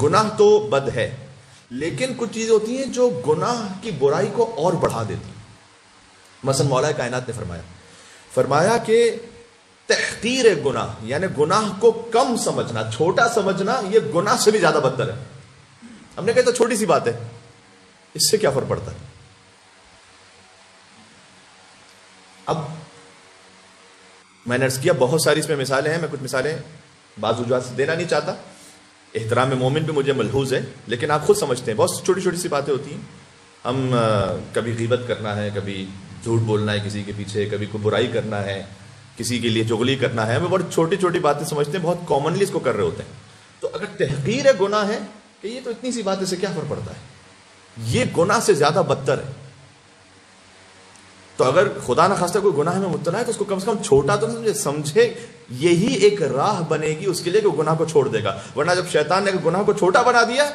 گناہ تو بد ہے، لیکن کچھ چیزیں ہوتی ہیں جو گناہ کی برائی کو اور بڑھا دیتی. مثلا مولا کائنات نے فرمایا کہ تحقیر گناہ یعنی گناہ کو کم سمجھنا، چھوٹا سمجھنا، یہ گناہ سے بھی زیادہ بدتر ہے. ہم نے کہا تو چھوٹی سی بات ہے، اس سے کیا فرق پڑتا ہے؟ اب میں نے عرض کیا بہت ساری اس میں مثالیں ہیں، میں کچھ مثالیں بعض وجوہات سے دینا نہیں چاہتا. احترام مومن بھی مجھے ملحوظ ہے، لیکن آپ خود سمجھتے ہیں بہت چھوٹی چھوٹی سی باتیں ہوتی ہیں. ہم کبھی غیبت کرنا ہے، کبھی جھوٹ بولنا ہے کسی کے پیچھے، کبھی کوئی برائی کرنا ہے، کسی کے لیے چغلی کرنا ہے، ہمیں بہت چھوٹی چھوٹی باتیں سمجھتے ہیں، بہت کامنلی اس کو کر رہے ہوتے ہیں. تو اگر تحقیر گناہ ہے کہ یہ تو اتنی سی بات سے کیا فرق پڑتا ہے، یہ گناہ سے زیادہ بدتر ہے. تو اگر خدا نہ خواستہ کوئی گناہ میں مبتلا ہے تو اس کو کم سے کم چھوٹا تو نہ سمجھے، یہی ایک راہ بنے گی اس کے لیے کہ گناہ کو چھوڑ دے گا. ورنہ جب شیطان نے گناہ کو چھوٹا بنا دیا،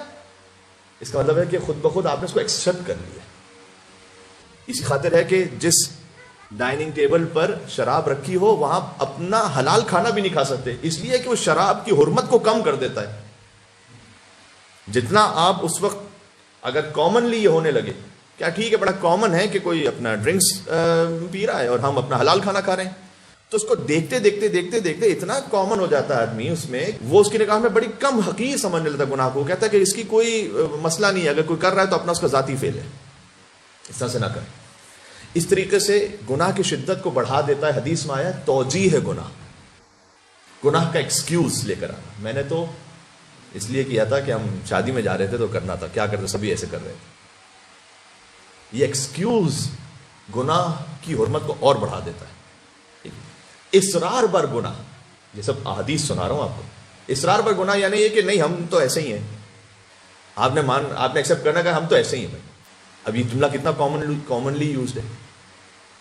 اس کا مطلب ہے کہ خود بخود آپ نے اس کو ایکسپٹ کر لیا. اسی خاطر ہے کہ جس ڈائننگ ٹیبل پر شراب رکھی ہو وہاں اپنا حلال کھانا بھی نہیں کھا سکتے، اس لیے کہ وہ شراب کی حرمت کو کم کر دیتا ہے. جتنا آپ اس وقت اگر کامنلی یہ ہونے لگے، کیا ٹھیک ہے بڑا کامن ہے کہ کوئی اپنا ڈرنکس پی رہا ہے اور ہم اپنا حلال کھانا کھا رہے ہیں، تو اس کو دیکھتے دیکھتے دیکھتے دیکھتے اتنا کامن ہو جاتا ہے آدمی اس میں، وہ اس کی نگاہ میں بڑی کم حقیر سمجھنے لگتا ہے گناہ کو. کہتا ہے کہ اس کی کوئی مسئلہ نہیں ہے، اگر کوئی کر رہا ہے تو اپنا اس کا ذاتی فیل ہے، اس طرح سے نہ کریں. اس طریقے سے گناہ کی شدت کو بڑھا دیتا ہے. حدیث میں آیا توجیہ ہے گناہ کا ایکسکیوز لے کر آنا. میں نے تو اس لیے کیا تھا کہ ہم شادی میں جا رہے تھے تو کرنا تھا، کیا کرتے سبھی ایسے کر رہے تھے. یہ ایکسکیوز گناہ کی حرمت کو اور بڑھا دیتا ہے. اصرار بر گناہ، یہ سب احادیث سنا رہا ہوں آپ کو. اصرار بر گناہ یعنی یہ کہ نہیں ہم تو ایسے ہی ہیں، آپ نے ایکسیپٹ کرنا کہ ہم تو ایسے ہی ہیں. بھائی اب یہ جملہ کتنا کامنلی یوزڈ ہے.